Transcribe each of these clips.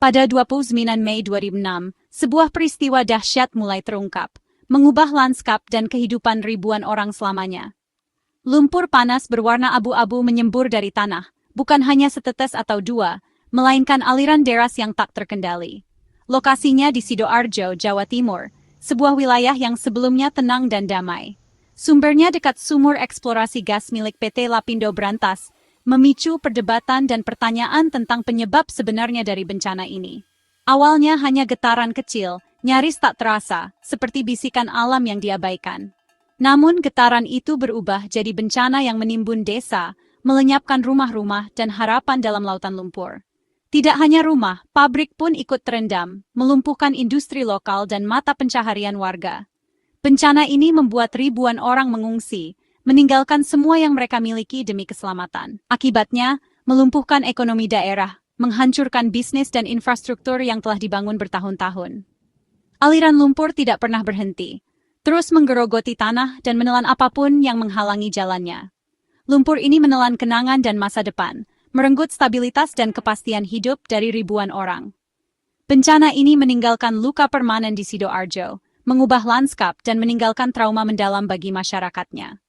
Pada 29 Mei 2006, sebuah peristiwa dahsyat mulai terungkap, mengubah lanskap dan kehidupan ribuan orang selamanya. Lumpur panas berwarna abu-abu menyembur dari tanah, bukan hanya setetes atau dua, melainkan aliran deras yang tak terkendali. Lokasinya di Sidoarjo, Jawa Timur, sebuah wilayah yang sebelumnya tenang dan damai. Sumbernya dekat sumur eksplorasi gas milik PT Lapindo Brantas, memicu perdebatan dan pertanyaan tentang penyebab sebenarnya dari bencana ini. Awalnya hanya getaran kecil, nyaris tak terasa, seperti bisikan alam yang diabaikan. Namun getaran itu berubah jadi bencana yang menimbun desa, melenyapkan rumah-rumah dan harapan dalam lautan lumpur. Tidak hanya rumah, pabrik pun ikut terendam, melumpuhkan industri lokal dan mata pencaharian warga. Bencana ini membuat ribuan orang mengungsi, meninggalkan semua yang mereka miliki demi keselamatan. Akibatnya, melumpuhkan ekonomi daerah, menghancurkan bisnis dan infrastruktur yang telah dibangun bertahun-tahun. Aliran lumpur tidak pernah berhenti, terus menggerogoti tanah dan menelan apapun yang menghalangi jalannya. Lumpur ini menelan kenangan dan masa depan, merenggut stabilitas dan kepastian hidup dari ribuan orang. Bencana ini meninggalkan luka permanen di Sidoarjo, mengubah lanskap dan meninggalkan trauma mendalam bagi masyarakatnya.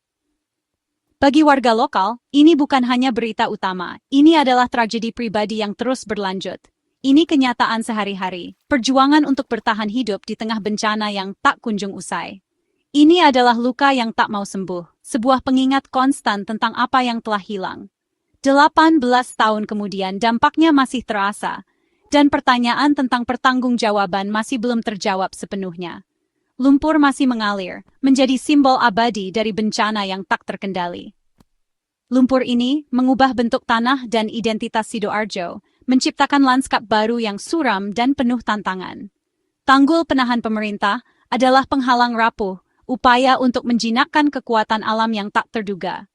Bagi warga lokal, ini bukan hanya berita utama, ini adalah tragedi pribadi yang terus berlanjut. Ini kenyataan sehari-hari, perjuangan untuk bertahan hidup di tengah bencana yang tak kunjung usai. Ini adalah luka yang tak mau sembuh, sebuah pengingat konstan tentang apa yang telah hilang. 18 tahun kemudian dampaknya masih terasa, dan pertanyaan tentang pertanggungjawaban masih belum terjawab sepenuhnya. Lumpur masih mengalir, menjadi simbol abadi dari bencana yang tak terkendali. Lumpur ini mengubah bentuk tanah dan identitas Sidoarjo, menciptakan lanskap baru yang suram dan penuh tantangan. Tanggul penahan pemerintah adalah penghalang rapuh, upaya untuk menjinakkan kekuatan alam yang tak terduga.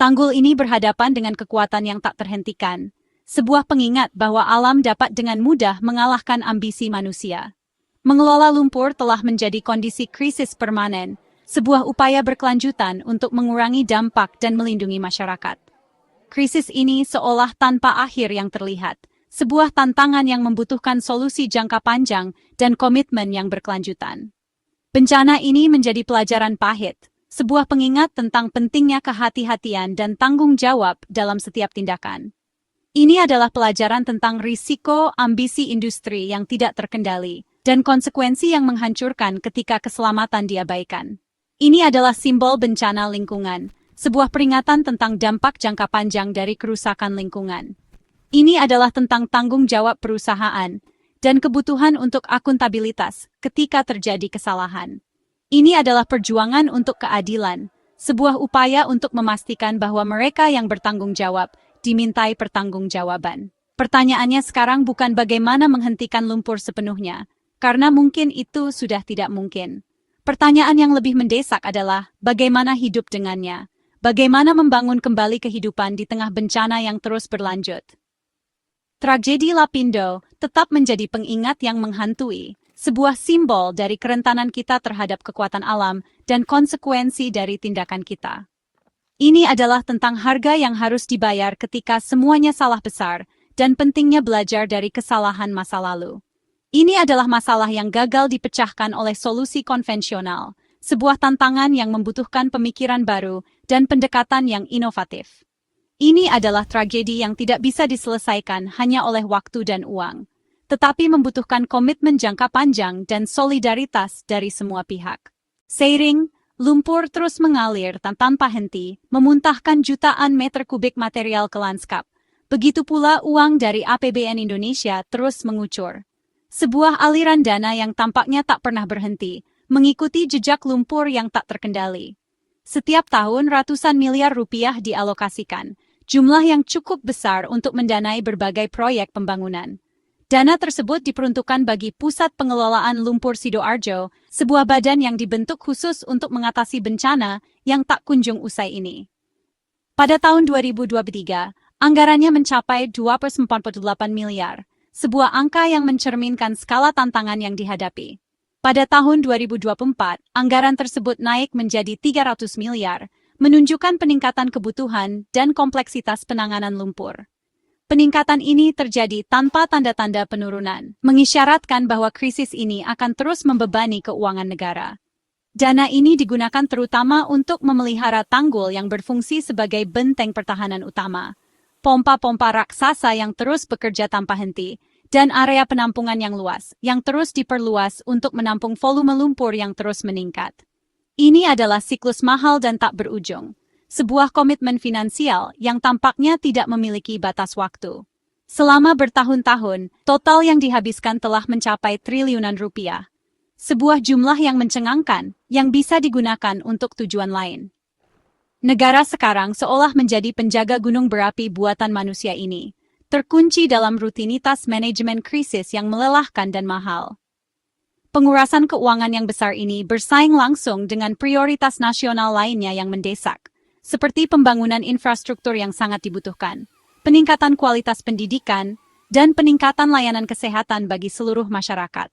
Tanggul ini berhadapan dengan kekuatan yang tak terhentikan, sebuah pengingat bahwa alam dapat dengan mudah mengalahkan ambisi manusia. Mengelola lumpur telah menjadi kondisi krisis permanen, sebuah upaya berkelanjutan untuk mengurangi dampak dan melindungi masyarakat. Krisis ini seolah tanpa akhir yang terlihat, sebuah tantangan yang membutuhkan solusi jangka panjang dan komitmen yang berkelanjutan. Bencana ini menjadi pelajaran pahit, sebuah pengingat tentang pentingnya kehati-hatian dan tanggung jawab dalam setiap tindakan. Ini adalah pelajaran tentang risiko ambisi industri yang tidak terkendali, dan konsekuensi yang menghancurkan ketika keselamatan diabaikan. Ini adalah simbol bencana lingkungan, sebuah peringatan tentang dampak jangka panjang dari kerusakan lingkungan. Ini adalah tentang tanggung jawab perusahaan dan kebutuhan untuk akuntabilitas ketika terjadi kesalahan. Ini adalah perjuangan untuk keadilan, sebuah upaya untuk memastikan bahwa mereka yang bertanggung jawab dimintai pertanggungjawaban. Pertanyaannya sekarang bukan bagaimana menghentikan lumpur sepenuhnya, karena mungkin itu sudah tidak mungkin. Pertanyaan yang lebih mendesak adalah bagaimana hidup dengannya, bagaimana membangun kembali kehidupan di tengah bencana yang terus berlanjut. Tragedi Lapindo tetap menjadi pengingat yang menghantui, sebuah simbol dari kerentanan kita terhadap kekuatan alam dan konsekuensi dari tindakan kita. Ini adalah tentang harga yang harus dibayar ketika semuanya salah besar dan pentingnya belajar dari kesalahan masa lalu. Ini adalah masalah yang gagal dipecahkan oleh solusi konvensional, sebuah tantangan yang membutuhkan pemikiran baru dan pendekatan yang inovatif. Ini adalah tragedi yang tidak bisa diselesaikan hanya oleh waktu dan uang, tetapi membutuhkan komitmen jangka panjang dan solidaritas dari semua pihak. Seiring, lumpur terus mengalir tanpa henti, memuntahkan jutaan meter kubik material ke lanskap. Begitu pula uang dari APBN Indonesia terus mengucur. Sebuah aliran dana yang tampaknya tak pernah berhenti, mengikuti jejak lumpur yang tak terkendali. Setiap tahun ratusan miliar rupiah dialokasikan, jumlah yang cukup besar untuk mendanai berbagai proyek pembangunan. Dana tersebut diperuntukkan bagi Pusat Pengelolaan Lumpur Sidoarjo, sebuah badan yang dibentuk khusus untuk mengatasi bencana yang tak kunjung usai ini. Pada tahun 2023, anggarannya mencapai 248 miliar. Sebuah angka yang mencerminkan skala tantangan yang dihadapi. Pada tahun 2024, anggaran tersebut naik menjadi 300 miliar, menunjukkan peningkatan kebutuhan dan kompleksitas penanganan lumpur. Peningkatan ini terjadi tanpa tanda-tanda penurunan, mengisyaratkan bahwa krisis ini akan terus membebani keuangan negara. Dana ini digunakan terutama untuk memelihara tanggul yang berfungsi sebagai benteng pertahanan utama, pompa-pompa raksasa yang terus bekerja tanpa henti, dan area penampungan yang luas, yang terus diperluas untuk menampung volume lumpur yang terus meningkat. Ini adalah siklus mahal dan tak berujung. Sebuah komitmen finansial yang tampaknya tidak memiliki batas waktu. Selama bertahun-tahun, total yang dihabiskan telah mencapai triliunan rupiah. Sebuah jumlah yang mencengangkan, yang bisa digunakan untuk tujuan lain. Negara sekarang seolah menjadi penjaga gunung berapi buatan manusia ini, terkunci dalam rutinitas manajemen krisis yang melelahkan dan mahal. Pengurasan keuangan yang besar ini bersaing langsung dengan prioritas nasional lainnya yang mendesak, seperti pembangunan infrastruktur yang sangat dibutuhkan, peningkatan kualitas pendidikan, dan peningkatan layanan kesehatan bagi seluruh masyarakat.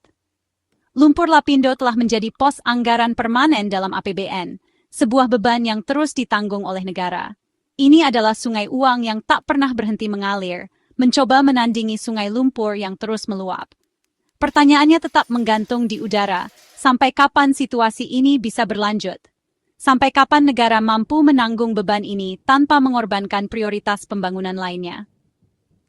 Lumpur Lapindo telah menjadi pos anggaran permanen dalam APBN, sebuah beban yang terus ditanggung oleh negara. Ini adalah sungai uang yang tak pernah berhenti mengalir, mencoba menandingi sungai lumpur yang terus meluap. Pertanyaannya tetap menggantung di udara, sampai kapan situasi ini bisa berlanjut? Sampai kapan negara mampu menanggung beban ini tanpa mengorbankan prioritas pembangunan lainnya?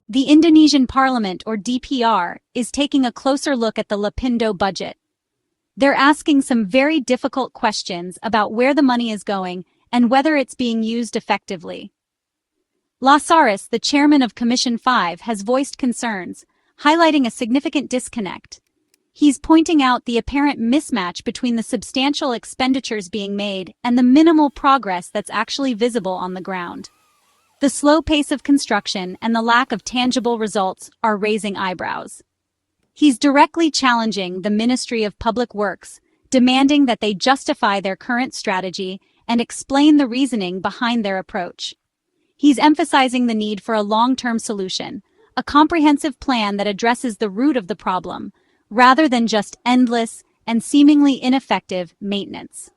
The Indonesian Parliament, or DPR, is taking a closer look at the Lapindo budget. They're asking some very difficult questions about where the money is going and whether it's being used effectively. Lasaris, the chairman of Commission 5, has voiced concerns, highlighting a significant disconnect. He's pointing out the apparent mismatch between the substantial expenditures being made and the minimal progress that's actually visible on the ground. The slow pace of construction and the lack of tangible results are raising eyebrows. He's directly challenging the Ministry of Public Works, demanding that they justify their current strategy and explain the reasoning behind their approach. He's emphasizing the need for a long-term solution, a comprehensive plan that addresses the root of the problem, rather than just endless and seemingly ineffective maintenance.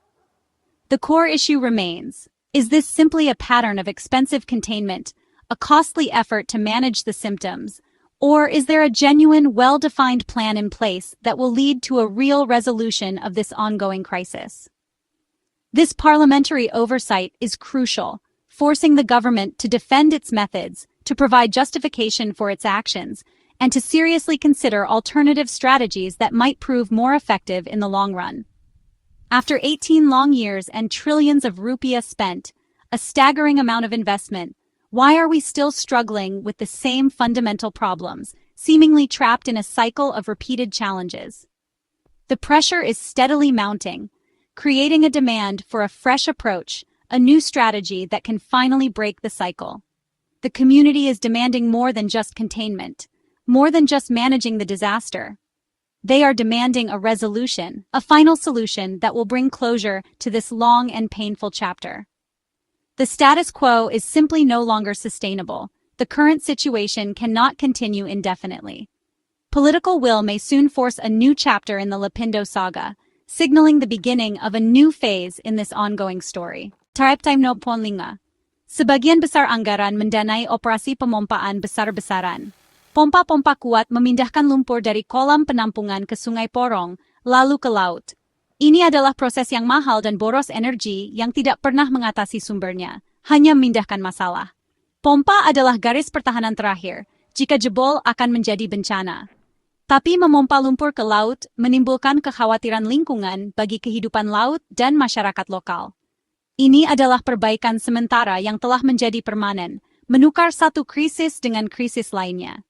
The core issue remains: is this simply a pattern of expensive containment, a costly effort to manage the symptoms, or is there a genuine, well-defined plan in place that will lead to a real resolution of this ongoing crisis? This parliamentary oversight is crucial, forcing the government to defend its methods, to provide justification for its actions, and to seriously consider alternative strategies that might prove more effective in the long run. After 18 long years and trillions of rupiah spent, a staggering amount of investment, why are we still struggling with the same fundamental problems, seemingly trapped in a cycle of repeated challenges? The pressure is steadily mounting, creating a demand for a fresh approach, a new strategy that can finally break the cycle. The community is demanding more than just containment, more than just managing the disaster. They are demanding a resolution, a final solution that will bring closure to this long and painful chapter. The status quo is simply no longer sustainable. The current situation cannot continue indefinitely. Political will may soon force a new chapter in the Lapindo saga, signaling the beginning of a new phase in this ongoing story. Tariptime no ponlinga. Sebagian besar anggaran mendanai operasi pemompaan besar-besaran. Pompa-pompa kuat memindahkan lumpur dari kolam penampungan ke Sungai Porong, lalu ke laut. Ini adalah proses yang mahal dan boros energi yang tidak pernah mengatasi sumbernya, hanya memindahkan masalah. Pompa adalah garis pertahanan terakhir, jika jebol akan menjadi bencana. Tapi memompa lumpur ke laut menimbulkan kekhawatiran lingkungan bagi kehidupan laut dan masyarakat lokal. Ini adalah perbaikan sementara yang telah menjadi permanen, menukar satu krisis dengan krisis lainnya.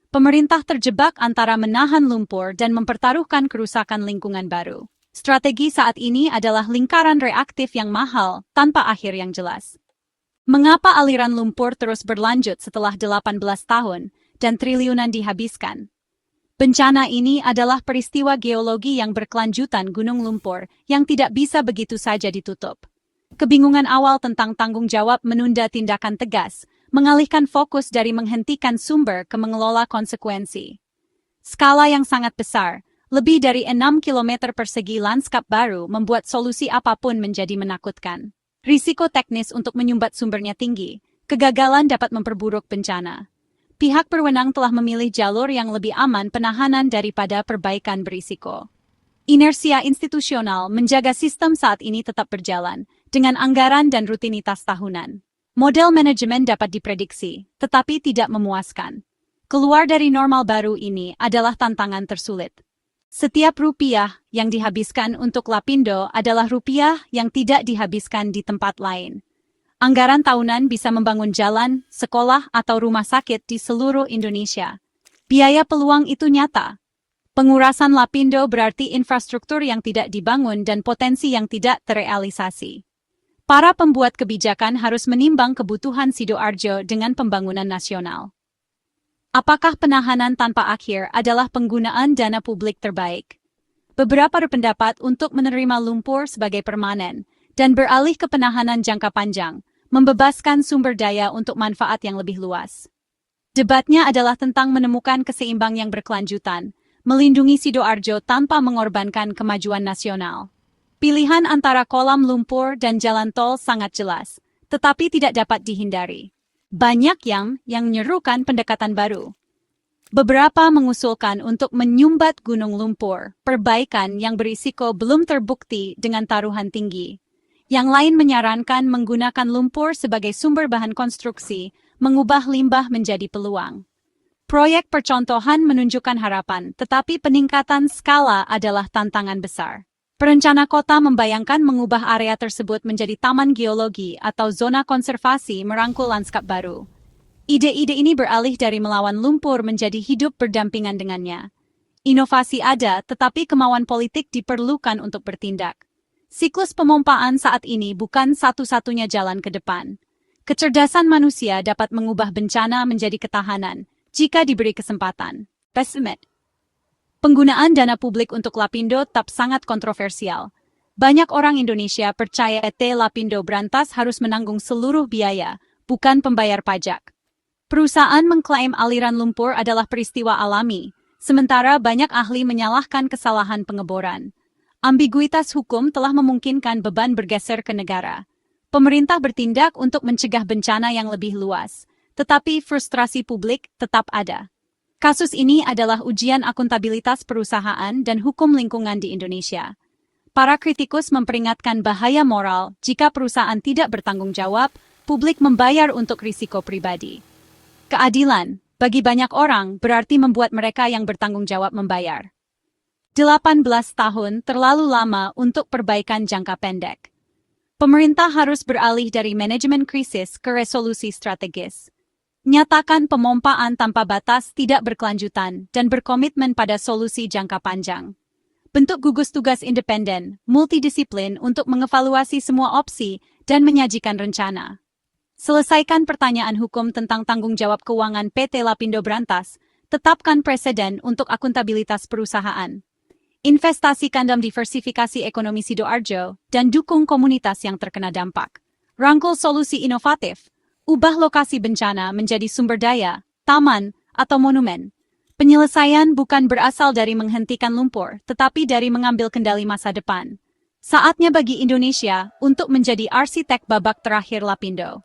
Pemerintah terjebak antara menahan lumpur dan mempertaruhkan kerusakan lingkungan baru. Strategi saat ini adalah lingkaran reaktif yang mahal, tanpa akhir yang jelas. Mengapa aliran lumpur terus berlanjut setelah 18 tahun dan triliunan dihabiskan? Bencana ini adalah peristiwa geologi yang berkelanjutan gunung lumpur yang tidak bisa begitu saja ditutup. Kebingungan awal tentang tanggung jawab menunda tindakan tegas, mengalihkan fokus dari menghentikan sumber ke mengelola konsekuensi. Skala yang sangat besar, lebih dari 6 km persegi lanskap baru membuat solusi apapun menjadi menakutkan. Risiko teknis untuk menyumbat sumbernya tinggi, kegagalan dapat memperburuk bencana. pihak berwenang telah memilih jalur yang lebih aman penahanan daripada perbaikan berisiko. Inersia institusional menjaga sistem saat ini tetap berjalan, dengan anggaran dan rutinitas tahunan. Model manajemen dapat diprediksi, tetapi tidak memuaskan. Keluar dari normal baru ini adalah tantangan tersulit. Setiap rupiah yang dihabiskan untuk Lapindo adalah rupiah yang tidak dihabiskan di tempat lain. Anggaran tahunan bisa membangun jalan, sekolah, atau rumah sakit di seluruh Indonesia. Biaya peluang itu nyata. Pengurasan Lapindo berarti infrastruktur yang tidak dibangun dan potensi yang tidak terrealisasi. Para pembuat kebijakan harus menimbang kebutuhan Sidoarjo dengan pembangunan nasional. Apakah penahanan tanpa akhir adalah penggunaan dana publik terbaik? Beberapa berpendapat untuk menerima lumpur sebagai permanen dan beralih ke penahanan jangka panjang, membebaskan sumber daya untuk manfaat yang lebih luas. Debatnya adalah tentang menemukan keseimbang yang berkelanjutan, melindungi Sidoarjo tanpa mengorbankan kemajuan nasional. Pilihan antara kolam lumpur dan jalan tol sangat jelas, tetapi tidak dapat dihindari. Banyak yang menyerukan pendekatan baru. Beberapa mengusulkan untuk menyumbat gunung lumpur, perbaikan yang berisiko belum terbukti dengan taruhan tinggi. Yang lain menyarankan menggunakan lumpur sebagai sumber bahan konstruksi, mengubah limbah menjadi peluang. Proyek percontohan menunjukkan harapan, tetapi peningkatan skala adalah tantangan besar. Perencana kota membayangkan mengubah area tersebut menjadi taman geologi atau zona konservasi merangkul lanskap baru. Ide-ide ini beralih dari melawan lumpur menjadi hidup berdampingan dengannya. Inovasi ada, tetapi kemauan politik diperlukan untuk bertindak. Siklus pemompaan saat ini bukan satu-satunya jalan ke depan. Kecerdasan manusia dapat mengubah bencana menjadi ketahanan, jika diberi kesempatan. Pesimet. Penggunaan dana publik untuk Lapindo tetap sangat kontroversial. Banyak orang Indonesia percaya PT Lapindo Brantas harus menanggung seluruh biaya, bukan pembayar pajak. Perusahaan mengklaim aliran lumpur adalah peristiwa alami, sementara banyak ahli menyalahkan kesalahan pengeboran. Ambiguitas hukum telah memungkinkan beban bergeser ke negara. Pemerintah bertindak untuk mencegah bencana yang lebih luas. Tetapi frustrasi publik tetap ada. Kasus ini adalah ujian akuntabilitas perusahaan dan hukum lingkungan di Indonesia. Para kritikus memperingatkan bahaya moral jika perusahaan tidak bertanggung jawab, publik membayar untuk risiko pribadi. Keadilan, bagi banyak orang, berarti membuat mereka yang bertanggung jawab membayar. 18 tahun terlalu lama untuk perbaikan jangka pendek. Pemerintah harus beralih dari manajemen krisis ke resolusi strategis. Nyatakan pemompaan tanpa batas tidak berkelanjutan dan berkomitmen pada solusi jangka panjang. Bentuk gugus tugas independen, multidisiplin untuk mengevaluasi semua opsi dan menyajikan rencana. Selesaikan pertanyaan hukum tentang tanggung jawab keuangan PT Lapindo Brantas, tetapkan preseden untuk akuntabilitas perusahaan. Investasikan dalam diversifikasi ekonomi Sidoarjo dan dukung komunitas yang terkena dampak. Rangkul solusi inovatif. Ubah lokasi bencana menjadi sumber daya, taman, atau monumen. Penyelesaian bukan berasal dari menghentikan lumpur, tetapi dari mengambil kendali masa depan. Saatnya bagi Indonesia untuk menjadi arsitek babak terakhir Lapindo.